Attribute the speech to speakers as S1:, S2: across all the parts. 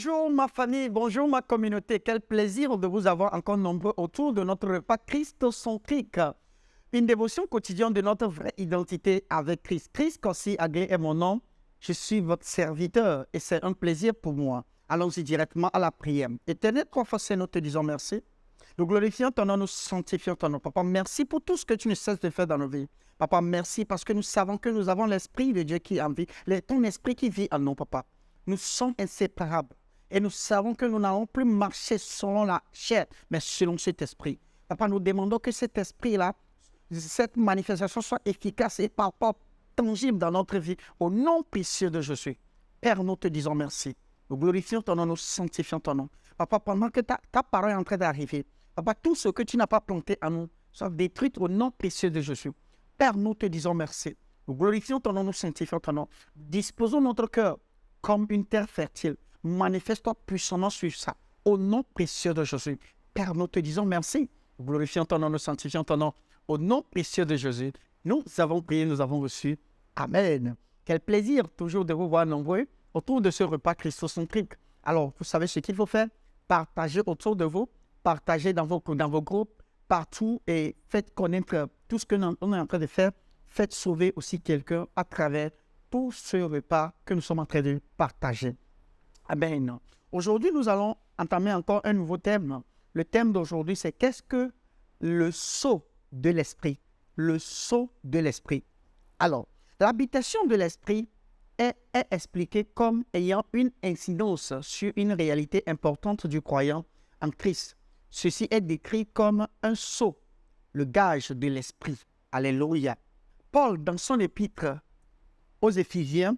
S1: Bonjour ma famille, bonjour ma communauté. Quel plaisir de vous avoir encore nombreux autour de notre repas christocentrique. Une dévotion quotidienne de notre vraie identité avec Christ. Christ Kossi Agé est mon nom. Je suis votre serviteur et c'est un plaisir pour moi. Allons-y directement à la prière. Éternel, trois fois c'est nous te disons merci. Nous glorifions ton nom, nous sanctifions ton nom. Papa, merci pour tout ce que tu ne cesses de faire dans nos vies. Papa, merci parce que nous savons que nous avons l'Esprit de Dieu qui est en vie. Ton Esprit qui vit en nous, Papa. Nous sommes inséparables. Et nous savons que nous n'allons plus marcher selon la chair, mais selon cet esprit. Papa, nous demandons que cet esprit-là, cette manifestation soit efficace et palpable, tangible dans notre vie. Au nom précieux de Jésus. Père, nous te disons merci. Nous glorifions ton nom, nous sanctifions ton nom. Papa, pendant que ta parole est en train d'arriver, Papa, tout ce que tu n'as pas planté en nous soit détruit au nom précieux de Jésus. Père, nous te disons merci. Nous glorifions ton nom, nous sanctifions ton nom. Disposons notre cœur comme une terre fertile. Manifeste-toi puissamment sur ça. Au nom précieux de Jésus. Père, nous te disons merci. Nous glorifions ton nom, nous sanctifions ton nom. Au nom précieux de Jésus, nous avons prié, nous avons reçu. Amen. Quel plaisir toujours de vous voir nombreux autour de ce repas christocentrique. Alors, vous savez ce qu'il faut faire? Partagez autour de vous, partagez dans vos groupes, partout et faites connaître tout ce que nous sommes en train de faire. Faites sauver aussi quelqu'un à travers tout ce repas que nous sommes en train de partager. Amen. Aujourd'hui, nous allons entamer encore un nouveau thème. Le thème d'aujourd'hui, c'est qu'est-ce que le sceau de l'esprit? Le sceau de l'esprit. Alors, l'habitation de l'esprit est expliquée comme ayant une incidence sur une réalité importante du croyant en Christ. Ceci est décrit comme un sceau, le gage de l'esprit. Alléluia. Paul, dans son épître aux Éphésiens,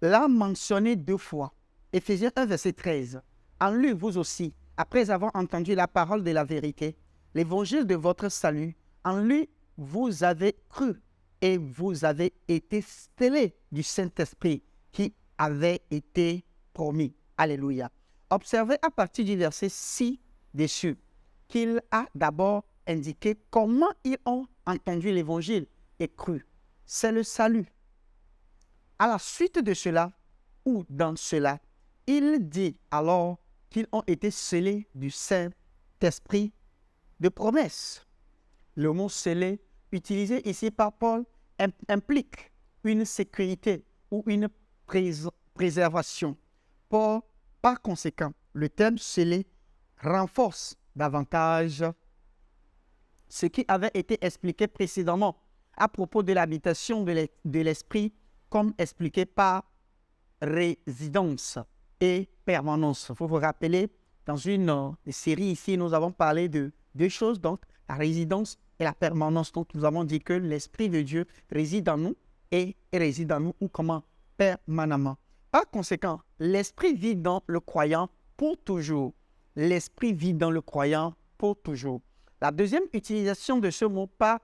S1: l'a mentionné 2 fois. Éphésiens 1, verset 13. En lui, vous aussi, après avoir entendu la parole de la vérité, l'évangile de votre salut, en lui, vous avez cru et vous avez été scellés du Saint-Esprit qui avait été promis. Alléluia. Observez à partir du verset 6 dessus qu'il a d'abord indiqué comment ils ont entendu l'évangile et cru. C'est le salut. À la suite de cela, ou dans cela, il dit alors qu'ils ont été scellés du Saint-Esprit de promesse. Le mot scellé, utilisé ici par Paul, implique une sécurité ou une préservation. Par conséquent, le terme scellé renforce davantage ce qui avait été expliqué précédemment à propos de l'habitation de l'esprit, comme expliqué par résidence et permanence. Vous vous rappelez, dans une série ici, nous avons parlé de 2 choses, donc la résidence et la permanence. Donc, nous avons dit que l'Esprit de Dieu réside en nous et réside en nous, ou comment? Permanemment. Par conséquent, l'Esprit vit dans le croyant pour toujours. L'Esprit vit dans le croyant pour toujours. La deuxième utilisation de ce mot par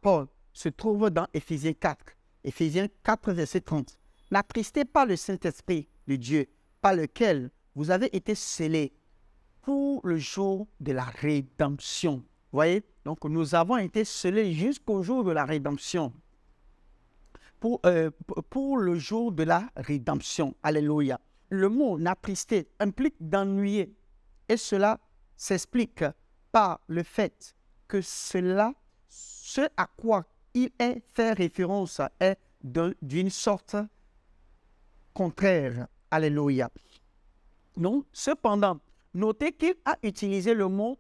S1: Paul se trouve dans Éphésiens 4. Éphésiens 4, verset 30. N'attristez pas le Saint-Esprit de Dieu, par lequel vous avez été scellés pour le jour de la rédemption. Vous voyez? Donc, nous avons été scellés jusqu'au jour de la rédemption. Pour le jour de la rédemption. Alléluia. Le mot n'attrister implique d'ennuyer. Et cela s'explique par le fait que ce à quoi il est fait référence est d'une sorte contraire. Alléluia. Non, cependant, notez qu'il a utilisé le mot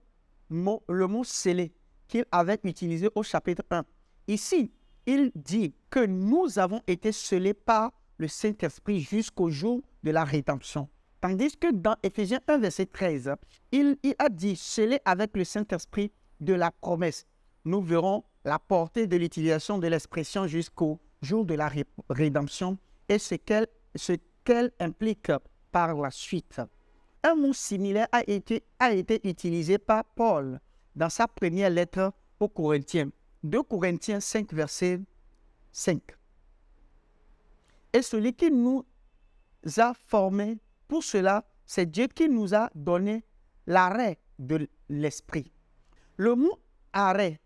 S1: scellé qu'il avait utilisé au chapitre 1. Ici, il dit que nous avons été scellés par le Saint-Esprit jusqu'au jour de la rédemption. Tandis que dans Éphésiens 1, verset 13, il a dit scellés avec le Saint-Esprit de la promesse. Nous verrons la portée de l'utilisation de l'expression jusqu'au jour de la rédemption et ce qu'elle implique par la suite. Un mot similaire a été utilisé par Paul dans sa première lettre aux Corinthiens. 2 Corinthiens 5, verset 5. Et celui qui nous a formés pour cela, c'est Dieu qui nous a donné l'arrêt de l'esprit. Le mot arrêt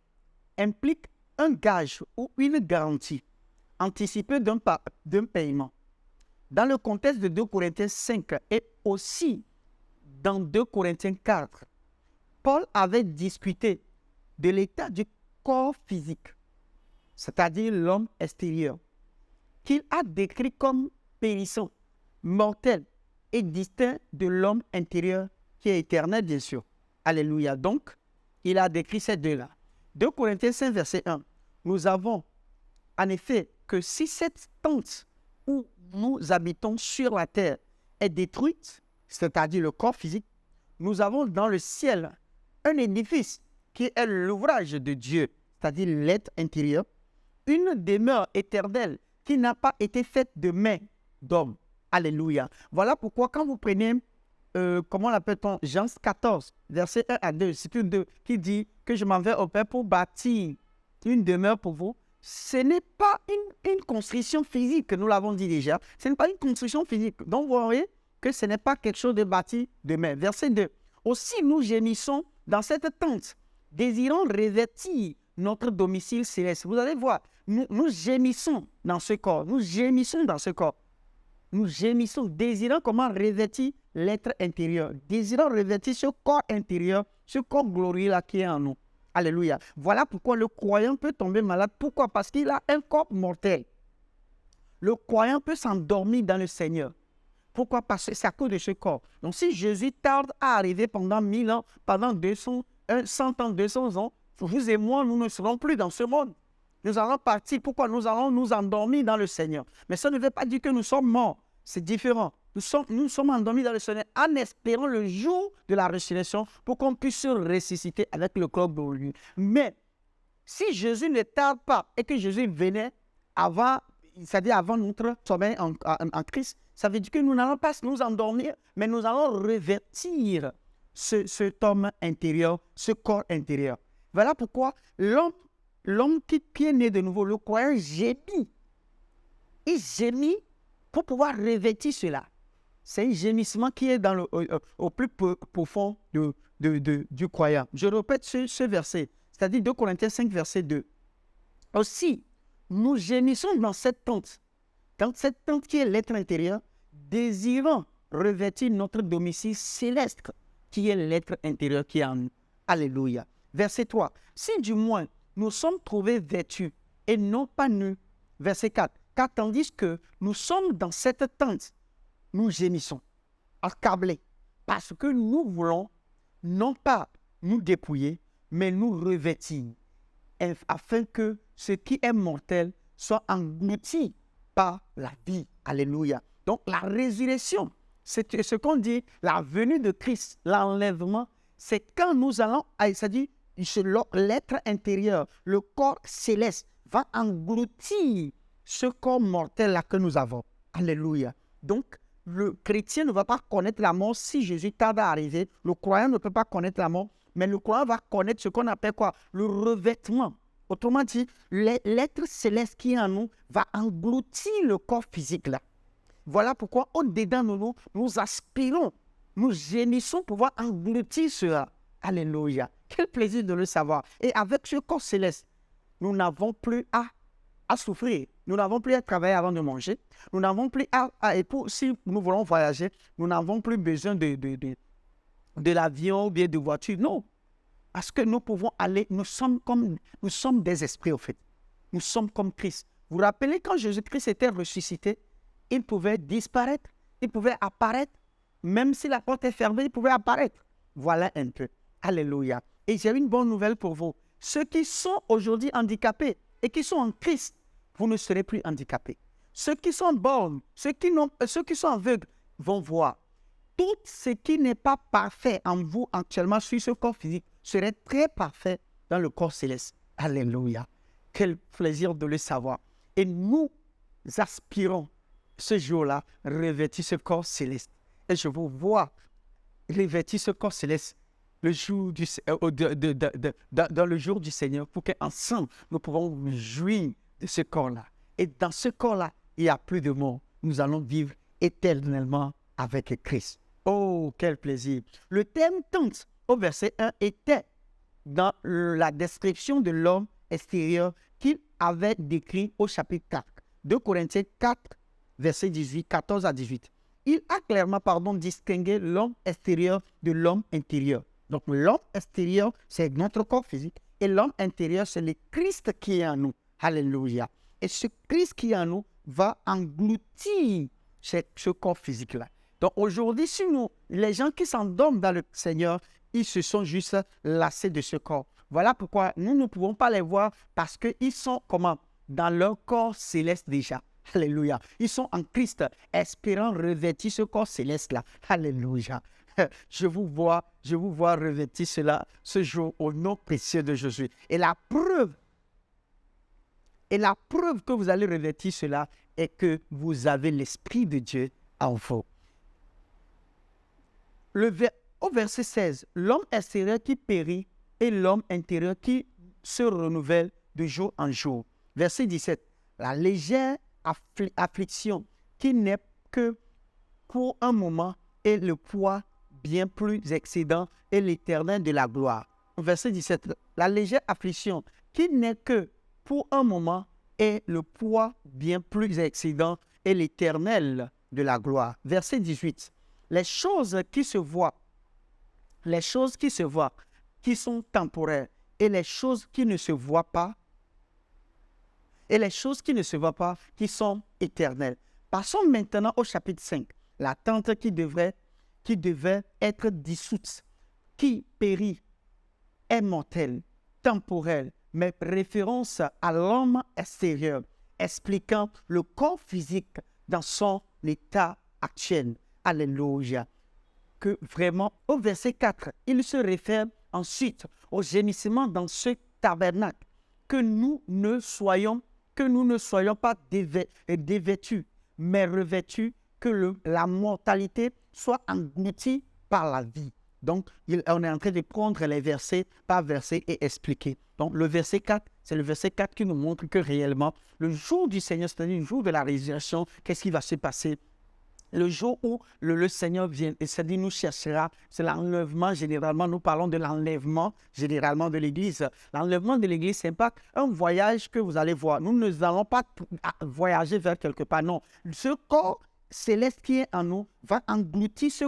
S1: implique un gage ou une garantie anticipée d'un paiement. dans le contexte de 2 Corinthiens 5 et aussi dans 2 Corinthiens 4, Paul avait discuté de l'état du corps physique, c'est-à-dire l'homme extérieur, qu'il a décrit comme périssant, mortel et distinct de l'homme intérieur qui est éternel, bien sûr. Alléluia. Donc, il a décrit ces deux-là. 2 Corinthiens 5, verset 1. Nous avons en effet que si cette tente où nous habitons sur la terre est détruite, c'est-à-dire le corps physique, nous avons dans le ciel un édifice qui est l'ouvrage de Dieu, c'est-à-dire l'être intérieur, une demeure éternelle qui n'a pas été faite de main d'homme. Alléluia. Voilà pourquoi quand vous prenez, comment l'appelle-t-on, Jean 14, verset 1 à 2, c'est une 2 qui dit que je m'en vais au Père pour bâtir une demeure pour vous. Ce n'est pas une construction physique, nous l'avons dit déjà. Ce n'est pas une construction physique. Donc vous voyez que ce n'est pas quelque chose de bâti de main. Verset 2. Aussi nous gémissons dans cette tente, désirant revêtir notre domicile céleste. Vous allez voir, nous gémissons dans ce corps. Nous gémissons dans ce corps. Nous gémissons, désirant comment revêtir l'être intérieur. Désirant revêtir ce corps intérieur, ce corps glorieux là qui est en nous. Alléluia. Voilà pourquoi le croyant peut tomber malade. Pourquoi? Parce qu'il a un corps mortel. Le croyant peut s'endormir dans le Seigneur. Pourquoi? Parce que c'est à cause de ce corps. Donc si Jésus tarde à arriver pendant 1000 ans, pendant 100 ans, 200 ans, vous et moi, nous ne serons plus dans ce monde. Nous allons partir. Pourquoi? Nous allons nous endormir dans le Seigneur. Mais ça ne veut pas dire que nous sommes morts. C'est différent. Nous sommes endormis dans le Seigneur en espérant le jour de la résurrection pour qu'on puisse se ressusciter avec le corps glorieux. Mais si Jésus ne tarde pas et que Jésus venait avant, c'est-à-dire avant notre sommeil en Christ, ça veut dire que nous n'allons pas nous endormir, mais nous allons revêtir cet homme intérieur, ce corps intérieur. Voilà pourquoi l'homme qui est né de nouveau, le croyant gémit. Il gémit pour pouvoir revêtir cela. C'est un gémissement qui est au plus profond du croyant. Je répète ce verset, c'est-à-dire 2 Corinthiens 5, verset 2. Aussi, nous gémissons dans cette tente qui est l'être intérieur, désirant revêtir notre domicile céleste, qui est l'être intérieur qui est en nous. Alléluia. Verset 3. Si du moins nous sommes trouvés vêtus et non pas nus. Verset 4. Car tandis que nous sommes dans cette tente, nous gémissons, accablés, parce que nous voulons non pas nous dépouiller, mais nous revêtir, afin que ce qui est mortel soit englouti par la vie. Alléluia. Donc la résurrection, c'est ce qu'on dit, la venue de Christ, l'enlèvement, c'est quand nous allons, c'est-à-dire l'être intérieur, le corps céleste va engloutir ce corps mortel-là que nous avons. Alléluia. Donc, le chrétien ne va pas connaître la mort si Jésus tarde à arriver. Le croyant ne peut pas connaître la mort, mais le croyant va connaître ce qu'on appelle quoi? Le revêtement. Autrement dit, l'être céleste qui est en nous va engloutir le corps physique là. Voilà pourquoi au-dedans de nous, nous aspirons, nous gémissons pour pouvoir engloutir cela. Alléluia. Quel plaisir de le savoir. Et avec ce corps céleste, nous n'avons plus à souffrir. Nous n'avons plus à travailler avant de manger. Nous n'avons plus si nous voulons voyager, nous n'avons plus besoin de l'avion ou bien de voiture. Non. Parce que nous pouvons aller, nous sommes des esprits au fait. Nous sommes comme Christ. Vous vous rappelez quand Jésus-Christ était ressuscité, il pouvait disparaître, il pouvait apparaître. Même si la porte est fermée, il pouvait apparaître. Voilà un peu. Alléluia. Et j'ai une bonne nouvelle pour vous. Ceux qui sont aujourd'hui handicapés et qui sont en Christ, vous ne serez plus handicapés. Ceux qui sont bornes, ceux qui sont aveugles vont voir. Tout ce qui n'est pas parfait en vous actuellement sur ce corps physique serait très parfait dans le corps céleste. Alléluia. Quel plaisir de le savoir. Et nous aspirons ce jour-là revêtir ce corps céleste. Et je vous vois revêtir ce corps céleste dans le jour du Seigneur pour qu'ensemble nous pouvons nous jouir de ce corps-là. Et dans ce corps-là, il n'y a plus de mort. Nous allons vivre éternellement avec Christ. Oh, quel plaisir. Le thème tente au verset 1 était dans la description de l'homme extérieur qu'il avait décrit au chapitre 4. 2 Corinthiens 4, verset 18, 14 à 18. Il a clairement, distingué l'homme extérieur de l'homme intérieur. Donc, l'homme extérieur, c'est notre corps physique. Et l'homme intérieur, c'est le Christ qui est en nous. Alléluia. Et ce Christ qui est en nous va engloutir ce corps physique-là. Donc, aujourd'hui, si les gens qui s'endorment dans le Seigneur, ils se sont juste lassés de ce corps. Voilà pourquoi nous ne pouvons pas les voir parce qu'ils sont comment? Dans leur corps céleste déjà. Alléluia. Ils sont en Christ, espérant revêtir ce corps céleste-là. Alléluia. Je vous vois revêtir cela ce jour au nom précieux de Jésus. Et la preuve que vous allez revêtir cela est que vous avez l'Esprit de Dieu en vous. Au verset 16, l'homme extérieur qui périt et l'homme intérieur qui se renouvelle de jour en jour. Verset 17, la légère affliction qui n'est que pour un moment et le poids bien plus excédent et l'éternel de la gloire. Verset 17, la légère affliction qui n'est que pour un moment et le poids bien plus excédent et l'éternel de la gloire. Verset 18, les choses qui se voient, qui sont temporaires, et les choses qui ne se voient pas, qui sont éternelles. Passons maintenant au chapitre 5. La tente qui devait être dissoute, qui périt, est mortelle, temporelle, mais référence à l'homme extérieur, expliquant le corps physique dans son état actuel. Alléluia. Que vraiment, au verset 4, il se réfère ensuite au gémissement dans ce tabernacle, que nous ne soyons pas dévêtus, mais revêtus, que la mortalité soit engloutie par la vie. Donc, on est en train de prendre les versets par verset et expliquer. Donc, le verset 4, c'est le verset 4 qui nous montre que réellement, le jour du Seigneur, c'est-à-dire le jour de la résurrection, qu'est-ce qui va se passer? Le jour où le Seigneur vient, et c'est-à-dire nous cherchera, c'est l'enlèvement généralement, nous parlons de l'enlèvement généralement de l'Église. L'enlèvement de l'Église, ce n'est pas un voyage que vous allez voir. Nous ne allons pas voyager vers quelque part, non. Ce corps céleste qui est en nous va engloutir ce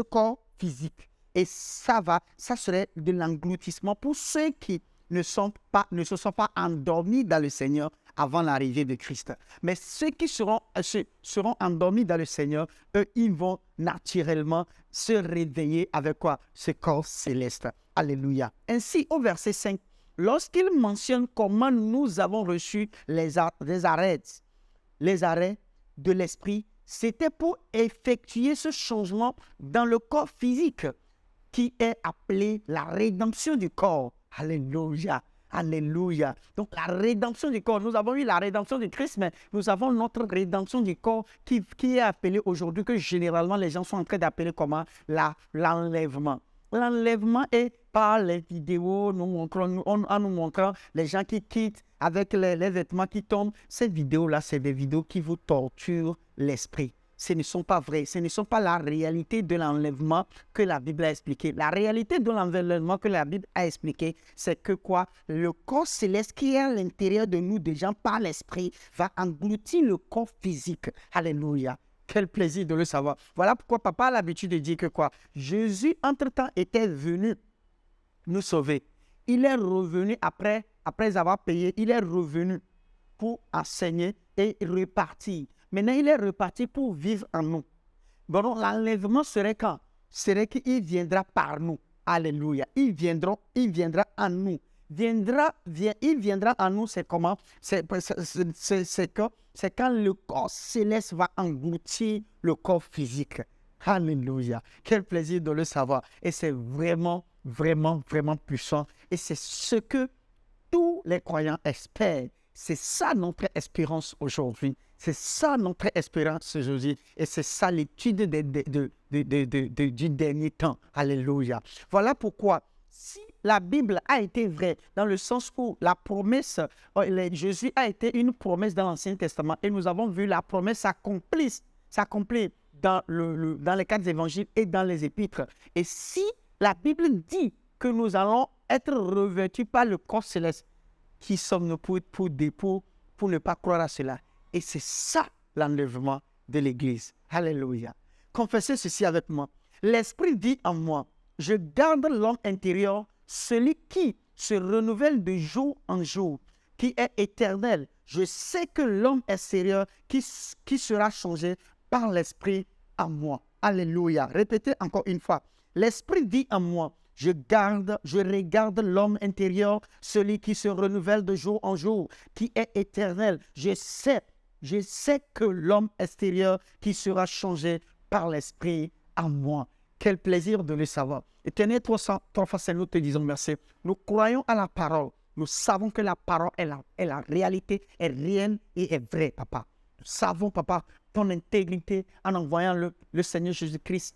S1: corps physique. Et ça serait de l'engloutissement pour ceux qui ne se sont pas endormis dans le Seigneur avant l'arrivée de Christ. Mais ceux qui seront endormis dans le Seigneur, eux, ils vont naturellement se réveiller avec quoi? Ce corps céleste. Alléluia. Ainsi, au verset 5, lorsqu'il mentionne comment nous avons reçu les arrêts de l'esprit, c'était pour effectuer ce changement dans le corps physique qui est appelé la rédemption du corps. Alléluia. Alléluia. Donc, la rédemption du corps. Nous avons eu la rédemption du Christ, mais nous avons notre rédemption du corps qui est appelée aujourd'hui, que généralement les gens sont en train d'appeler comment? L'enlèvement. L'enlèvement est par les vidéos, en nous montrant les gens qui quittent avec les vêtements qui tombent. Ces vidéos-là, c'est des vidéos qui vous torturent l'esprit. Ce ne sont pas vrais, ce ne sont pas la réalité de l'enlèvement que la Bible a expliqué. La réalité de l'enlèvement que la Bible a expliqué, c'est que quoi? Le corps céleste qui est à l'intérieur de nous, déjà par l'esprit, va engloutir le corps physique. Alléluia. Quel plaisir de le savoir. Voilà pourquoi papa a l'habitude de dire que quoi? Jésus, entre-temps, était venu nous sauver. Il est revenu après avoir payé, il est revenu pour enseigner et repartir. Maintenant, il est reparti pour vivre en nous. Bon, l'enlèvement serait quand? Serait qu'il viendra par nous. Alléluia. Il viendra en nous. Il viendra en nous, c'est comment? C'est quand le corps céleste va engloutir le corps physique. Alléluia. Quel plaisir de le savoir. Et c'est vraiment, vraiment, vraiment puissant. Et c'est ce que tous les croyants espèrent. C'est ça notre espérance aujourd'hui. C'est ça notre espérance aujourd'hui. Et c'est ça l'étude du dernier temps. Alléluia. Voilà pourquoi, si la Bible a été vraie, dans le sens où la promesse, Jésus a été une promesse dans l'Ancien Testament, et nous avons vu la promesse s'accomplir dans les 4 évangiles et dans les épîtres. Et si la Bible dit que nous allons être revêtus par le corps céleste, qui sommes-nous pour ne pas croire à cela? Et c'est ça l'enlèvement de l'Église. Alléluia. Confessez ceci avec moi. L'Esprit dit en moi, je garde l'homme intérieur, celui qui se renouvelle de jour en jour, qui est éternel. Je sais que l'homme extérieur qui sera changé par l'Esprit en moi. Alléluia. Répétez encore une fois. L'Esprit dit en moi, je regarde l'homme intérieur, celui qui se renouvelle de jour en jour, qui est éternel. Je sais que l'homme extérieur qui sera changé par l'Esprit en moi. Quel plaisir de le savoir. Éternel, trois fois, nous te disons merci. Nous croyons à la parole. Nous savons que la parole est la réalité, est réelle et est vraie, papa. Nous savons, papa, ton intégrité en envoyant le Seigneur Jésus-Christ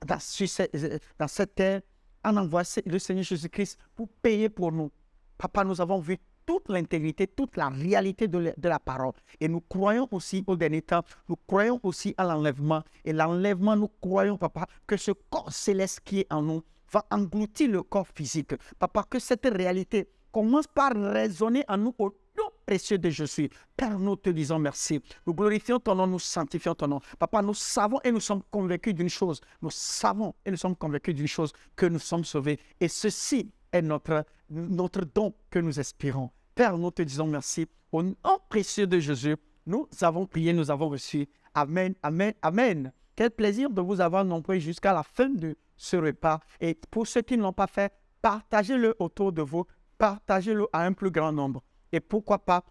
S1: dans cette terre, en envoyant le Seigneur Jésus-Christ pour payer pour nous. Papa, nous avons vu toute l'intégrité, toute la réalité de la parole. Et nous croyons aussi au dernier temps, nous croyons aussi à l'enlèvement. Et l'enlèvement, nous croyons, papa, que ce corps céleste qui est en nous va engloutir le corps physique. Papa, que cette réalité commence par résonner en nous au nom précieux de Jésus. Père, nous te disons merci. Nous glorifions ton nom, nous sanctifions ton nom. Papa, nous savons et nous sommes convaincus d'une chose. Nous savons et nous sommes convaincus d'une chose, que nous sommes sauvés. Et ceci est notre don que nous espérons. Père, nous te disons merci. Au nom précieux de Jésus, nous avons prié, nous avons reçu. Amen, amen, amen. Quel plaisir de vous avoir nombreux jusqu'à la fin de ce repas. Et pour ceux qui ne l'ont pas fait, partagez-le autour de vous. Partagez-le à un plus grand nombre. Et pourquoi pas,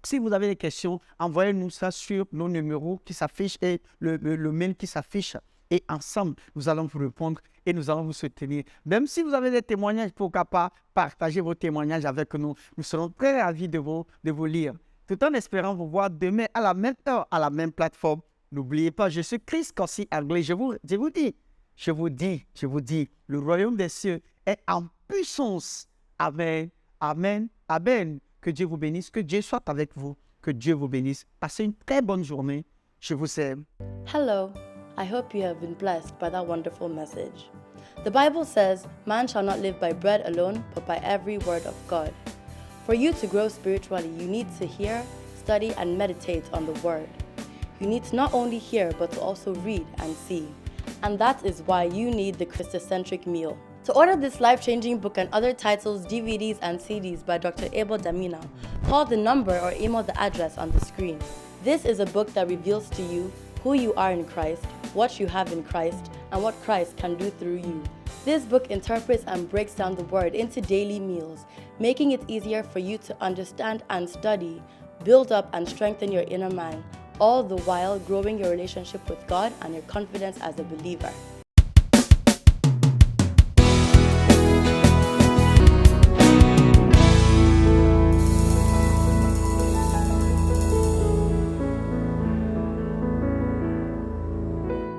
S1: si vous avez des questions, envoyez-nous ça sur nos numéros qui s'affichent et le mail qui s'affiche. Et ensemble, nous allons vous répondre et nous allons vous soutenir. Même si vous avez des témoignages, pourquoi pas partager vos témoignages avec nous. Nous serons très ravis de vous lire. Tout en espérant vous voir demain à la même heure, à la même plateforme. N'oubliez pas, je suis Chris Corsi Anglais. Je vous dis, le royaume des cieux est en puissance. Amen, amen, amen. Que Dieu vous bénisse, que Dieu soit avec vous, que Dieu vous bénisse. Passez une très bonne journée. Je vous aime.
S2: Hello, I hope you have been blessed by that wonderful message. The Bible says, man shall not live by bread alone, but by every word of God. For you to grow spiritually, you need to hear, study, and meditate on the Word. You need to not only hear, but to also read and see. And that is why you need the Christocentric meal. To order this life-changing book and other titles, DVDs, and CDs by Dr. Abel Damina, call the number or email the address on the screen. This is a book that reveals to you who you are in Christ, what you have in Christ, and what Christ can do through you. This book interprets and breaks down the Word into daily meals, making it easier for you to understand and study, build up and strengthen your inner man, all the while growing your relationship with God and your confidence as a believer.